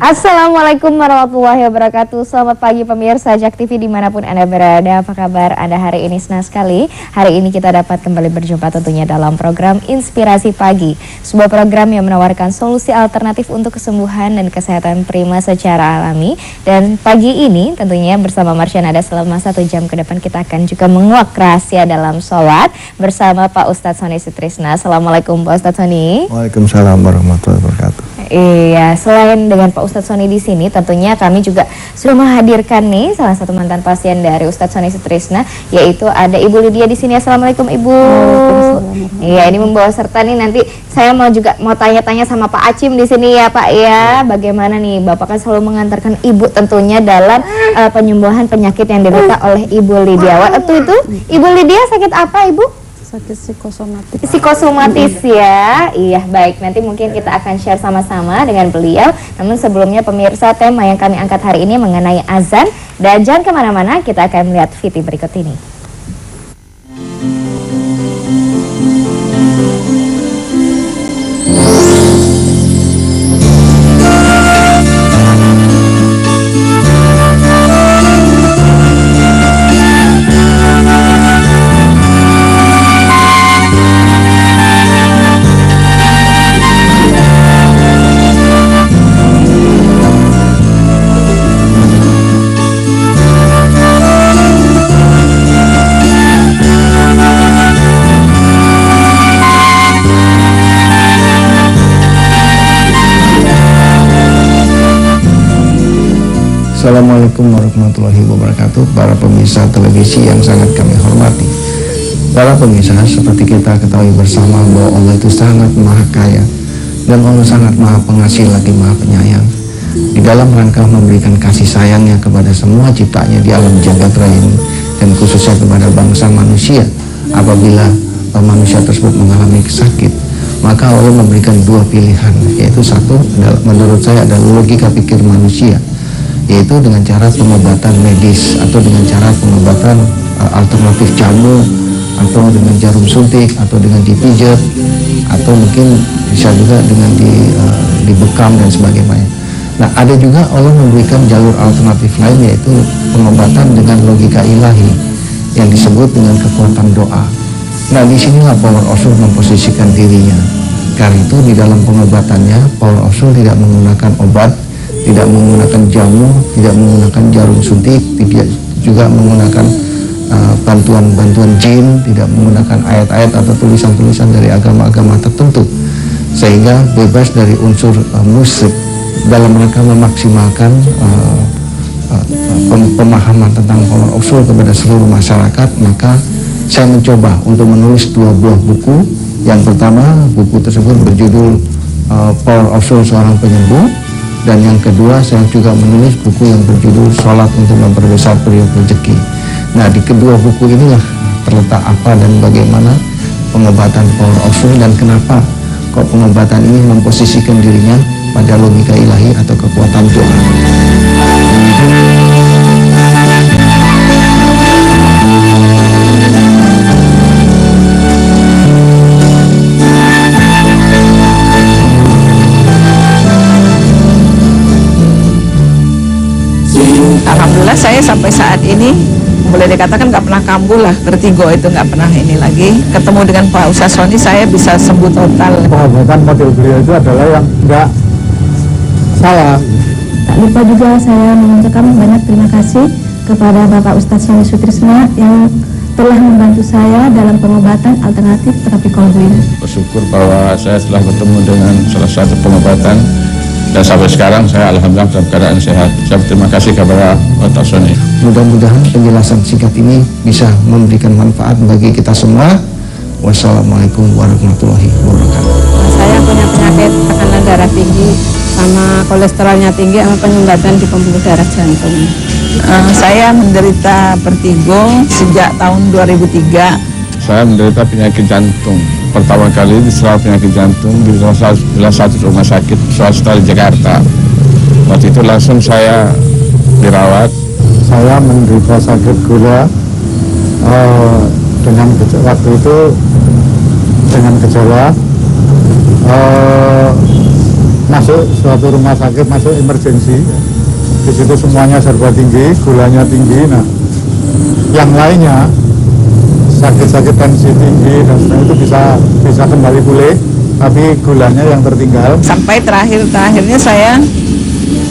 Assalamualaikum warahmatullahi wabarakatuh. Selamat pagi pemirsa Jak TV dimanapun Anda berada. Apa kabar Anda hari ini? Senang sekali hari ini kita dapat kembali berjumpa tentunya dalam program Inspirasi Pagi, sebuah program yang menawarkan solusi alternatif untuk kesembuhan dan kesehatan prima secara alami. Dan pagi ini tentunya bersama Marsyanda selama 1 jam ke depan kita akan juga menguak rahasia dalam sholat bersama Pak Ustadz Sony Sutrisna. Assalamualaikum Pak Ustadz Sony. Waalaikumsalam warahmatullahi wabarakatuh. Iya, selain dengan Pak Ustadz Sony di sini, tentunya kami juga sudah menghadirkan nih salah satu mantan pasien dari Ustadz Sony Sutrisna, yaitu ada Ibu Lydia di sini. Assalamualaikum Ibu. Iya, ini membawa serta nih nanti saya mau tanya-tanya sama Pak Acim di sini ya Pak ya. Bagaimana nih Bapak kan selalu mengantarkan Ibu tentunya dalam penyembuhan penyakit yang diderita oleh Ibu Lydia. Waktu itu Ibu Lydia sakit apa Ibu? Sakit psikosomatis. Psikosomatis ya. Iya, baik. Nanti mungkin kita akan share sama-sama dengan beliau. Namun sebelumnya pemirsa, tema yang kami angkat hari ini mengenai azan. Dan jangan kemana-mana, kita akan melihat VT berikut ini. Assalamualaikum warahmatullahi wabarakatuh. Para pemirsa televisi yang sangat kami hormati, para pemirsa, seperti kita ketahui bersama bahwa Allah itu sangat maha kaya dan Allah sangat maha pengasih lagi maha penyayang. Di dalam rangka memberikan kasih sayangnya kepada semua ciptanya di alam jagat raya ini, dan khususnya kepada bangsa manusia, apabila manusia tersebut mengalami sakit, maka Allah memberikan 2 pilihan, yaitu satu menurut saya adalah logika pikir manusia, yaitu dengan cara pengobatan medis atau dengan cara pengobatan alternatif jamu atau dengan jarum suntik atau dengan dipijat atau mungkin bisa juga dengan dibekam dan sebagainya. Nah, ada juga Allah memberikan jalur alternatif lain, yaitu pengobatan dengan logika ilahi yang disebut dengan kekuatan doa. Nah, disinilah Power of Soul memposisikan dirinya. Karena itu di dalam pengobatannya Power of Soul tidak menggunakan obat, tidak menggunakan jamu, tidak menggunakan jarum suntik, tidak juga menggunakan bantuan-bantuan jin, tidak menggunakan ayat-ayat atau tulisan-tulisan dari agama-agama tertentu, sehingga bebas dari unsur musyrik dalam rangka memaksimalkan pemahaman tentang Power of Soul kepada seluruh masyarakat. Maka saya mencoba untuk menulis 2 buah buku. Yang pertama, buku tersebut berjudul Power of Soul Seorang Penyembuh. Dan yang kedua, saya juga menulis buku yang berjudul Sholat untuk Memperbesar Periuk Rezeki. Nah, di kedua buku inilah terletak apa dan bagaimana pengobatan Power of Soul, dan kenapa kok pengobatan ini memposisikan dirinya pada logika ilahi atau kekuatan doa. Alhamdulillah saya sampai saat ini boleh dikatakan nggak pernah kambuh lah, vertigo itu nggak pernah ini lagi. Ketemu dengan Pak Ustadz Sony saya bisa sembuh total. Pengobatan model beliau itu adalah yang nggak salah. Tak lupa juga saya mengucapkan banyak terima kasih kepada Bapak Ustadz Sony Sutrisna yang telah membantu saya dalam pengobatan alternatif terapi kolbu ini. Bersyukur bahwa saya telah bertemu dengan salah satu pengobatan, dan sampai sekarang saya alhamdulillah dalam keadaan sehat. Saya berterima kasih kepada Pak Sony. Mudah-mudahan penjelasan singkat ini bisa memberikan manfaat bagi kita semua. Wassalamualaikum warahmatullahi wabarakatuh. Saya punya penyakit tekanan darah tinggi sama kolesterolnya tinggi sama penyumbatan di pembuluh darah jantung. Saya menderita vertigo sejak tahun 2003. Saya menderita penyakit jantung. Pertama kali diserang penyakit jantung di salah satu rumah sakit swasta di Jakarta. Waktu itu langsung saya dirawat. Saya menderita sakit gula dengan waktu itu dengan gejala masuk suatu rumah sakit, masuk emergensi. Di situ semuanya serba tinggi, gulanya tinggi. Nah, yang lainnya sakit-sakit tensi tinggi dan sebagainya itu bisa kembali pulih, tapi gulanya yang tertinggal. Sampai terakhirnya saya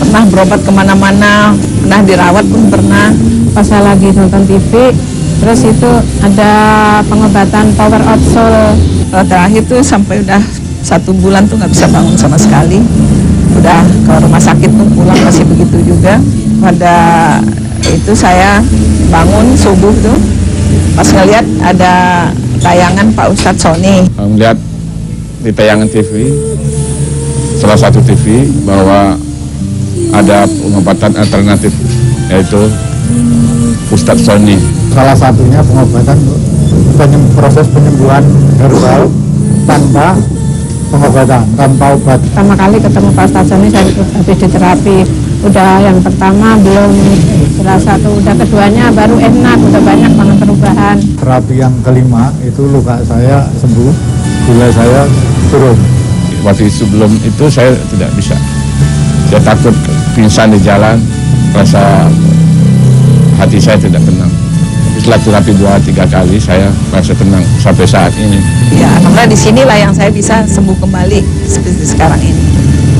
pernah berobat kemana-mana, pernah dirawat pun pernah. Pas saya lagi nonton TV, terus itu ada pengobatan Power of Soul. Terakhir tuh sampai udah 1 bulan tuh nggak bisa bangun sama sekali. Udah ke rumah sakit tuh pulang masih begitu juga. Pada itu saya bangun subuh tuh, pas ngeliat ada tayangan Pak Ustadz Sony. Melihat di tayangan TV, salah satu TV, bahwa ada pengobatan alternatif, yaitu Ustadz Sony. Salah satunya pengobatan proses penyembuhan herbal tanpa pengobatan, tanpa obat. Pertama kali ketemu Pak Ustadz Sony saya habis di terapi. Udah yang pertama belum berasa tuh, udah keduanya baru enak, udah banyak banget perubahan. Terapi yang kelima itu luka saya sembuh, gula saya turun. Waktu sebelum itu saya tidak bisa. Saya takut pingsan di jalan, rasa hati saya tidak tenang. Setelah terapi 2-3 kali saya merasa tenang sampai saat ini. Ya, alhamdulillah di sinilah yang saya bisa sembuh kembali seperti sekarang ini.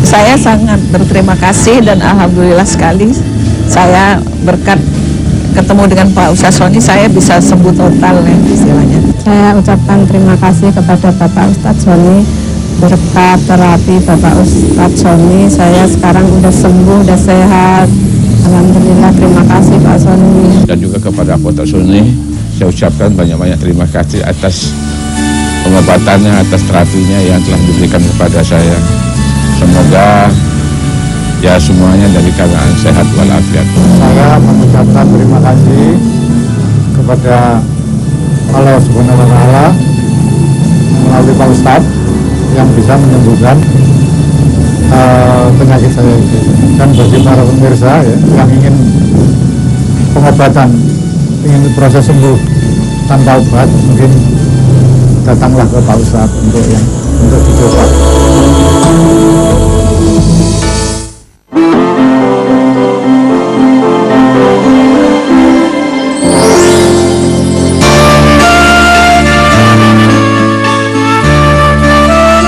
Saya sangat berterima kasih dan alhamdulillah sekali saya berkat ketemu dengan Pak Ustadz Sony saya bisa sembuh total ya istilahnya. Saya ucapkan terima kasih kepada Bapak Ustadz Sony. Berkat terapi Bapak Ustadz Sony saya sekarang udah sembuh, udah sehat. Alhamdulillah, terima kasih Pak Sony. Dan juga kepada Pak Sony, saya ucapkan banyak-banyak terima kasih atas pengobatannya, atas terapinya yang telah diberikan kepada saya. Semoga ya semuanya dari keadaan sehat walafiat. Saya mengucapkan terima kasih kepada Allah Subhanahu wa Ta'ala melalui Pak Ustadz yang bisa menyembuhkan penyakit saya itu. Dan bagi para pemirsa ya, yang ingin pengobatan, ingin proses sembuh tanpa obat, mungkin datanglah ke Pak Ustadz untuk dicoba.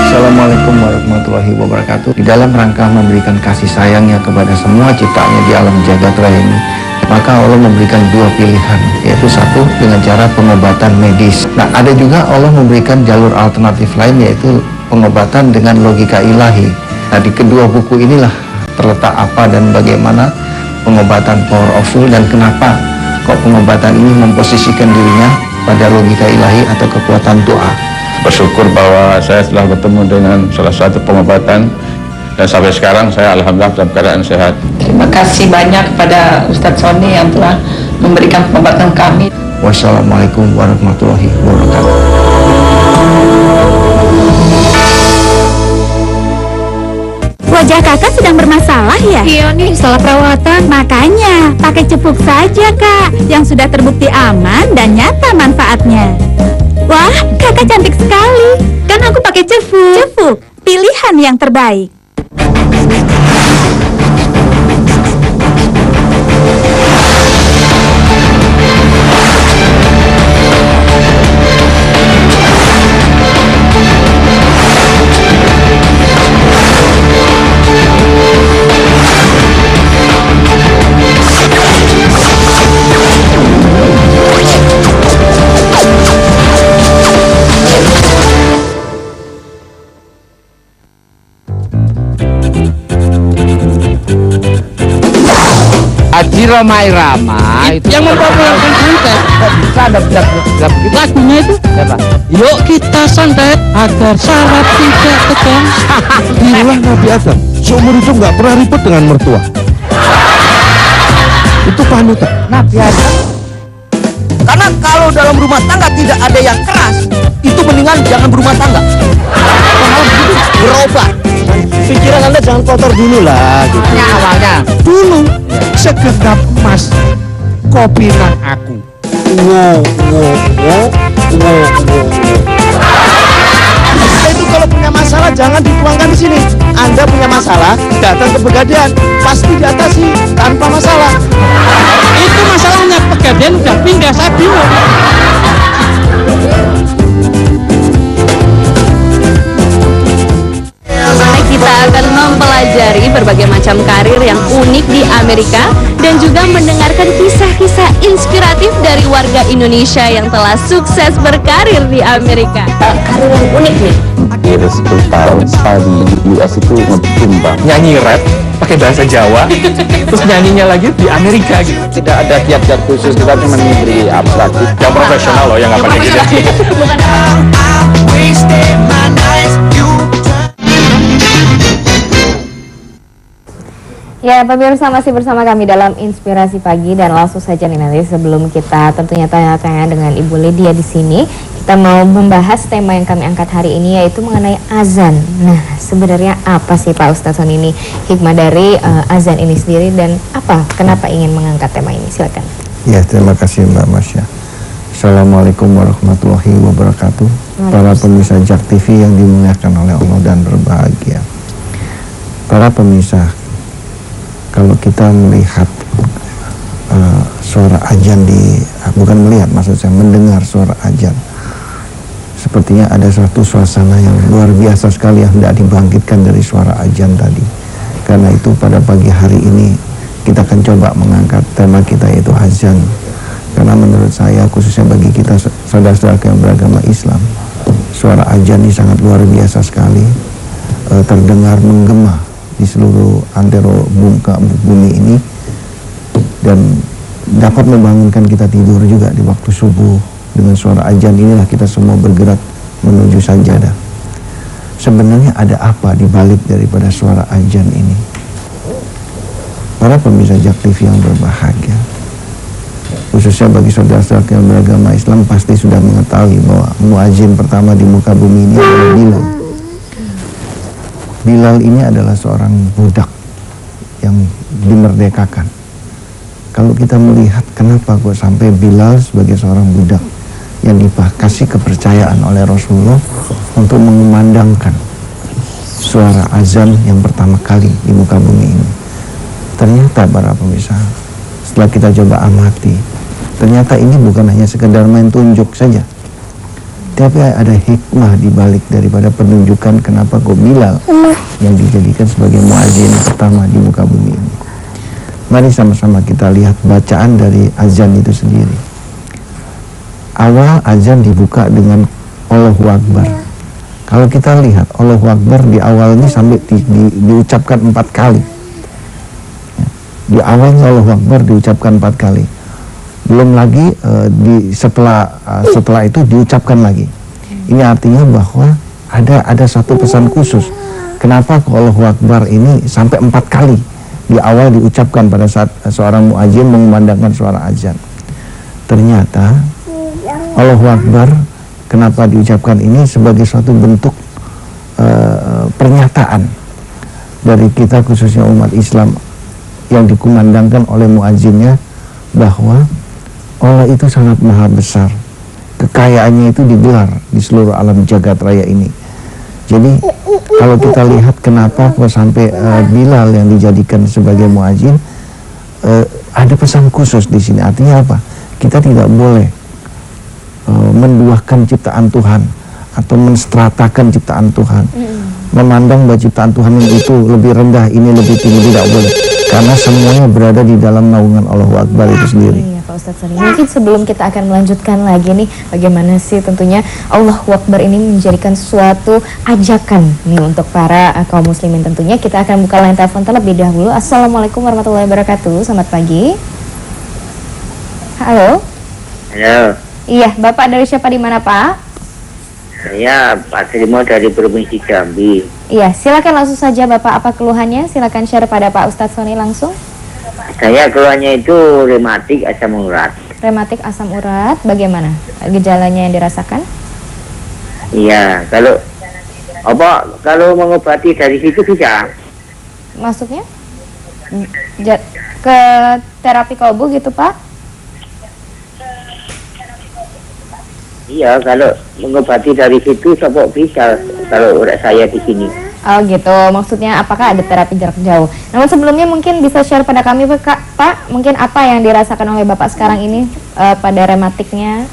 Assalamualaikum warahmatullahi wabarakatuh. Di dalam rangka memberikan kasih sayangnya kepada semua ciptaannya di alam jagat raya ini, maka Allah memberikan 2 pilihan, yaitu satu dengan cara pengobatan medis. Nah, ada juga Allah memberikan jalur alternatif lain, yaitu pengobatan dengan logika ilahi. Nah, di kedua buku inilah terletak apa dan bagaimana pengobatan Power of Soul dan kenapa kok pengobatan ini memposisikan dirinya pada logika ilahi atau kekuatan doa. Bersyukur bahwa saya telah bertemu dengan salah satu pengobatan dan sampai sekarang saya alhamdulillah dalam keadaan sehat. Terima kasih banyak kepada Ustadz Sony yang telah memberikan pengobatan kami. Wassalamualaikum warahmatullahi wabarakatuh. Wajah kakak sedang bermasalah ya? Iya nih, salah perawatan. Makanya, pakai cepuk saja kak, yang sudah terbukti aman dan nyata manfaatnya. Wah, kakak cantik sekali. Kan aku pakai cepuk. Cepuk, pilihan yang terbaik. Haji Roma Irama itu yang mempopulerkan santet. Kok bisa ada begitu lagunya itu? Siapa? Yuk kita santet agar syarat tidak tekan. Inilah Nabi Adam, seumur hidup nggak pernah ribut dengan mertua. Itu panutan Nabi Adam. Karena kalau dalam rumah tangga tidak ada yang keras, itu mendingan jangan berumah tangga. Kalau begitu berobat. pikiran Anda jangan kotor dulu lah gitu. Awalnya Dulu segenggam emas kopi nang aku. Itu kalau punya masalah jangan dituangkan di sini. Anda punya masalah, datang ke Pegadaian, pasti diatasi tanpa masalah. Itu masalahnya Pegadaian udah pindah, saya bingung. Kita akan mempelajari berbagai macam karir yang unik di Amerika dan juga mendengarkan kisah-kisah inspiratif dari warga Indonesia yang telah sukses berkarir di Amerika. Karir yang unik nih. Kira 10 tahun sekali di US itu ngetimbang nyanyi rap pakai bahasa Jawa, terus nyanyinya lagi di Amerika gitu. Tidak ada kiat-kiat khusus, kita cuma memberi abstrak. Yang profesional loh, yang nggak pakai gitu. Ya, pemirsa masih bersama kami dalam Inspirasi Pagi dan langsung saja nih nanti sebelum kita tentunya tanya-tanya dengan Ibu Lydia di sini, kita mau membahas tema yang kami angkat hari ini yaitu mengenai azan. Nah, sebenarnya apa sih Pak Ustadz Sony ini hikmah dari azan ini sendiri dan kenapa ingin mengangkat tema ini? Silakan. Ya, terima kasih Mbak Masya. Assalamualaikum warahmatullahi wabarakatuh. Para pemirsa JAK TV yang dimuliakan oleh Allah dan berbahagia. Para pemirsa, kalau kita melihat suara azan bukan melihat, maksud saya mendengar suara azan, sepertinya ada suatu suasana yang luar biasa sekali yang tidak dibangkitkan dari suara azan tadi. Karena itu pada pagi hari ini kita akan coba mengangkat tema kita yaitu azan. Karena menurut saya khususnya bagi kita saudara-saudara yang beragama Islam, suara azan ini sangat luar biasa sekali, terdengar menggema di seluruh antero bumi ini dan dapat membangunkan kita tidur juga di waktu subuh. Dengan suara azan inilah kita semua bergerak menuju sajadah. Sebenarnya ada apa di balik daripada suara azan ini? Para pemirsa JAK TV yang berbahagia, khususnya bagi saudara-saudara yang beragama Islam pasti sudah mengetahui bahwa muazin pertama di muka bumi ini adalah Bilal. Bilal ini adalah seorang budak yang dimerdekakan. Kalau kita melihat kenapa kok sampai Bilal sebagai seorang budak yang dikasih kepercayaan oleh Rasulullah untuk mengumandangkan suara azan yang pertama kali di muka bumi ini. Ternyata para pemirsa, setelah kita coba amati, ternyata ini bukan hanya sekedar main tunjuk saja, tapi ada hikmah di balik daripada penunjukan kenapa kok Bilal yang dijadikan sebagai muazin pertama di muka bumi ini. Mari sama-sama kita lihat bacaan dari azan itu sendiri. Awal azan dibuka dengan Allahu Akbar. Kalau kita lihat Allahu Akbar di awalnya sampai diucapkan 4 kali. Di awalnya Allahu Akbar diucapkan 4 kali. Belum lagi setelah itu diucapkan lagi. Ini artinya bahwa ada satu pesan khusus. Kenapa Allahu Akbar ini sampai 4 kali di awal diucapkan pada saat seorang muadzin mengumandangkan suara azan. Ternyata Allahu Akbar kenapa diucapkan ini sebagai suatu bentuk pernyataan dari kita khususnya umat Islam yang dikumandangkan oleh muadzinnya bahwa Allah itu sangat maha besar. Kekayaannya itu digelar di seluruh alam jagat raya ini. Jadi kalau kita lihat kenapa kok sampai Bilal yang dijadikan sebagai muadzin, ada pesan khusus di sini. Artinya apa? Kita tidak boleh menduakan ciptaan Tuhan atau menstratakan ciptaan Tuhan. Memandang bahwa ciptaan Tuhan itu lebih rendah, ini lebih tinggi, tidak boleh. Karena semuanya berada di dalam naungan Allahu Akbar itu sendiri. Iya Pak Ustadz Sony. Mungkin sebelum kita akan melanjutkan lagi nih, bagaimana sih tentunya Allahu Akbar ini menjadikan suatu ajakan nih untuk para kaum muslimin tentunya. Kita akan buka line telepon terlebih dahulu. Assalamualaikum warahmatullahi wabarakatuh. Selamat pagi. Halo. Halo. Iya, Bapak dari siapa, di mana Pak? Saya Pak Srimo dari Provinsi Jambi. Iya, silakan langsung saja Bapak, apa keluhannya? Silakan share pada Pak Ustadz Sony langsung. Saya keluhannya itu rematik asam urat. Rematik asam urat, bagaimana gejalanya yang dirasakan? Iya, kalau mengobati dari situ bisa. Maksudnya? Ke terapi kolbu gitu Pak? Iya, kalau mengobati dari situ sebab bisa kalau urat saya di sini. Oh gitu, maksudnya apakah ada terapi jarak jauh? Namun sebelumnya mungkin bisa share pada kami Pak, mungkin apa yang dirasakan oleh Bapak sekarang ini pada rematiknya?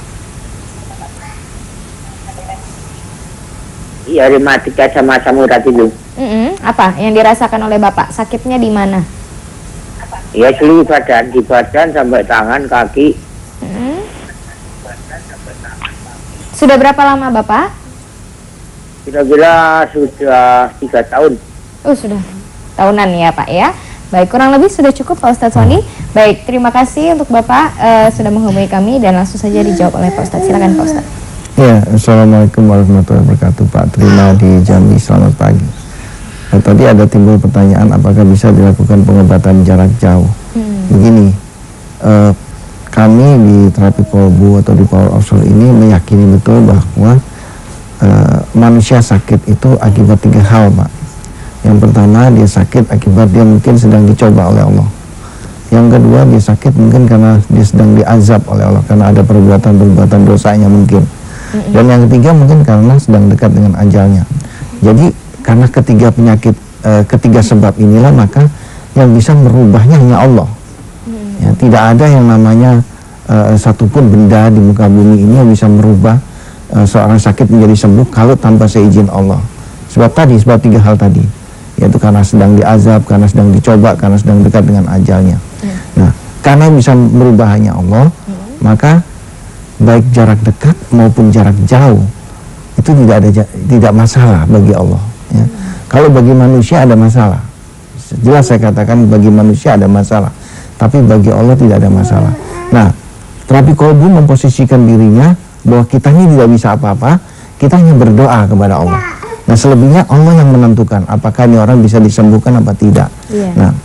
Iya, rematika sama asam urat itu. Apa yang dirasakan oleh Bapak? Sakitnya di mana? Ya, seluruh badan, di badan sampai tangan, kaki. Sudah berapa lama Bapak? Kira-kira sudah 3 tahun. Oh sudah tahunan ya Pak ya. Baik, kurang lebih sudah cukup Pak Ustadz Sony. Baik, terima kasih untuk Bapak sudah menghubungi kami dan langsung saja dijawab oleh Pak Ustadz. Silakan Pak Ustadz. Ya, Assalamualaikum warahmatullahi wabarakatuh. Pak Terima di Jambi, selamat pagi. Tadi ada timbul pertanyaan apakah bisa dilakukan pengobatan jarak jauh. Begini, kami di terapi kolbu atau di Power of Soul ini meyakini betul bahwa manusia sakit itu akibat 3 hal, Pak. Yang pertama, dia sakit akibat dia mungkin sedang dicoba oleh Allah. Yang kedua, dia sakit mungkin karena dia sedang diazab oleh Allah, karena ada perbuatan-perbuatan dosanya mungkin. Dan yang ketiga mungkin karena sedang dekat dengan ajalnya. Jadi karena ketiga penyakit, ketiga sebab inilah maka yang bisa merubahnya hanya Allah. Ya, tidak ada yang namanya satupun benda di muka bumi ini yang bisa merubah seorang sakit menjadi sembuh kalau tanpa seizin Allah. Sebab 3 hal tadi, yaitu karena sedang diazab, karena sedang dicoba, karena sedang dekat dengan ajalnya. Nah, karena bisa merubah hanya Allah, maka baik jarak dekat maupun jarak jauh itu tidak masalah bagi Allah. Ya. Kalau bagi manusia ada masalah, jelas saya katakan bagi manusia ada masalah, tapi bagi Allah tidak ada masalah. Nah, terapi kolbu memposisikan dirinya bahwa kita ini tidak bisa apa-apa, kita hanya berdoa kepada Allah. Nah, selebihnya Allah yang menentukan apakah ini orang bisa disembuhkan apa tidak. Nah,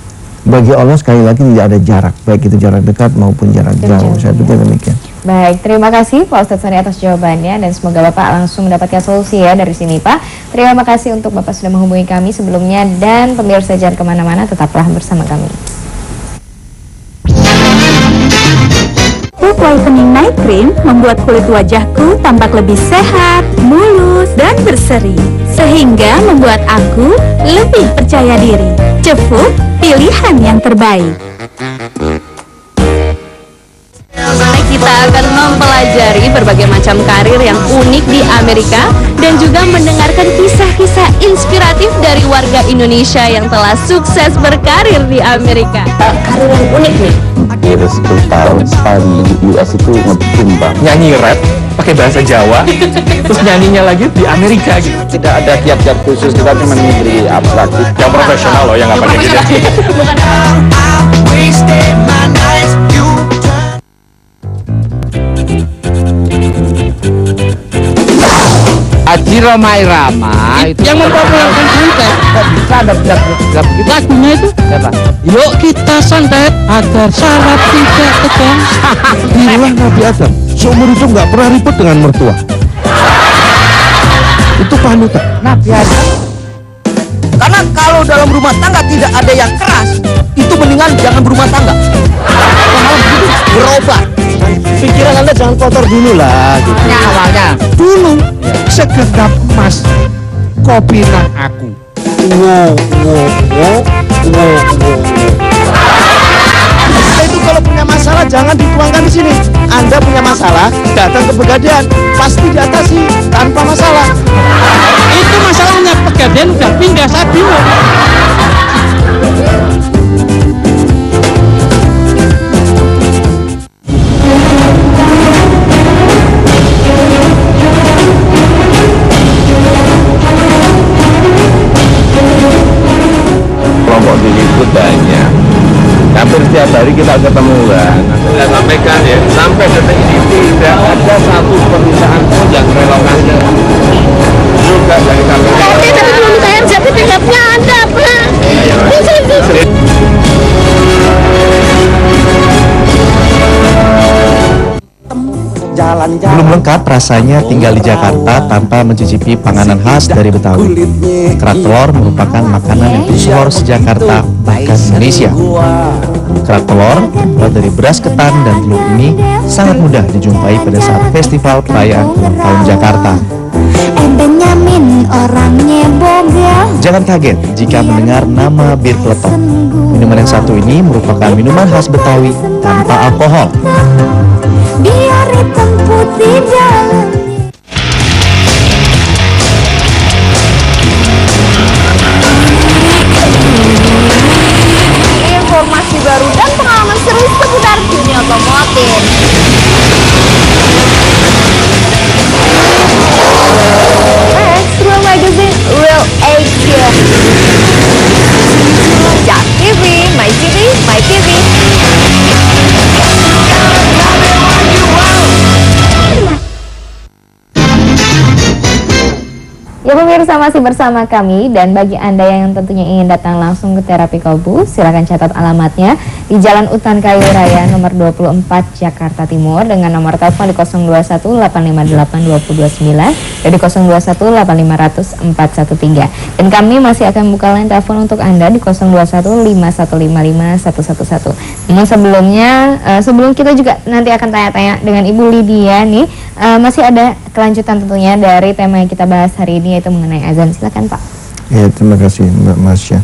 bagi Allah sekali lagi tidak ada jarak, baik itu jarak dekat maupun jarak jauh. Saya pikir demikian. Baik, terima kasih Pak Ustadz Sony atas jawabannya dan semoga Bapak langsung mendapatkan solusi ya dari sini Pak. Terima kasih untuk Bapak sudah menghubungi kami sebelumnya dan pemirsa jangan kemana-mana, tetaplah bersama kami. Pop Whitening Night Cream membuat kulit wajahku tampak lebih sehat, mulus, dan berseri. Sehingga membuat aku lebih percaya diri. Cefuk, pilihan yang terbaik. Kita akan mempelajari berbagai macam karir yang unik di Amerika dan juga mendengarkan kisah-kisah inspiratif dari warga Indonesia yang telah sukses berkarir di Amerika. Karir yang unik nih. Kira 10 tahun sekali di US itu ngebikin bang. Nyanyi rap pakai bahasa Jawa, terus nyanyinya lagi di Amerika gitu. Tidak ada tiap-tiap khusus, kita cuma memberi abstrak. Yang profesional loh, yang nggak pakai gitu. Haji Roma Irama itu yang mempopulerkan santet. Kok bisa ada begitu lagunya itu? Siapa? Yuk kita santet agar syarat tidak tegang. Inilah Nabi Adam, seumur itu nggak pernah ribut dengan mertua. Itu panutan Nabi Adam. Karena kalau dalam rumah tangga tidak ada yang keras, itu mendingan jangan berumah tangga. Kalau begitu berobat. pikiran Anda jangan kotor dulu lah gitu. Awalnya Dulu segenap emas kopi nang aku. Itu kalau punya masalah jangan dituangkan di sini. Anda punya masalah, datang ke Pegadaian, pasti diatasi tanpa masalah. itu masalahnya Pegadaian udah pindah saat bingung. Kelompok diliput banyak, hampir setiap hari kita ketemu kan. Saya sampaikan ya, sampai detik ini tidak ada satu perusahaan pun yang relokasi juga dari kami. Kita belum bayar sertifikatnya ada, Pak. Belum lengkap rasanya tinggal di Jakarta tanpa mencicipi panganan khas dari Betawi. Kerak telur merupakan makanan yang tersohor sejakarta bahkan Indonesia. Kerak telur terbuat dari beras ketan dan telur ini sangat mudah dijumpai pada saat festival perayaan ulang tahun Jakarta. Benyamin orangnya boga. Jangan kaget jika mendengar nama bir peletok. Minuman yang satu ini merupakan minuman khas Betawi tanpa alkohol. Biar hitam putih dalam. Informasi baru dan pengalaman seru seputar dunia otomotif. Real Magazine, Real Action. Jak TV, My TV, My TV. Ya pemirsa, masih bersama kami, dan bagi Anda yang tentunya ingin datang langsung ke Terapi Kolbu, silakan catat alamatnya di Jalan Utan Kayu Raya nomor 24 Jakarta Timur dengan nomor telepon di 0218582029 dan di 0218500413. Dan kami masih akan buka line telepon untuk Anda di 0215155111. Namun sebelum kita juga nanti akan tanya-tanya dengan Ibu Lydia nih, masih ada kelanjutan tentunya dari tema yang kita bahas hari ini, yaitu mengenai azan. Silakan Pak. Ya, terima kasih Mbak Masya.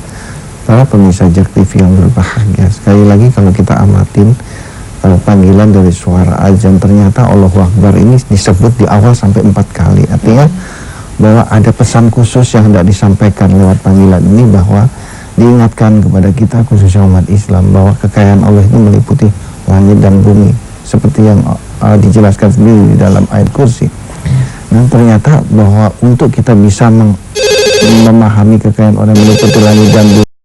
Para pemirsa Jak TV yang berbahagia, sekali lagi kalau kita amatin panggilan dari suara azan, ternyata Allahu Akbar ini disebut di awal sampai 4 kali. Artinya bahwa ada pesan khusus yang hendak disampaikan lewat panggilan ini, bahwa diingatkan kepada kita khususnya umat Islam bahwa kekayaan Allah itu meliputi langit dan bumi, seperti yang dijelaskan sendiri di dalam ayat kursi. Nah, ternyata bahwa untuk kita bisa memahami kekayaan orang meliputi langit dan bumi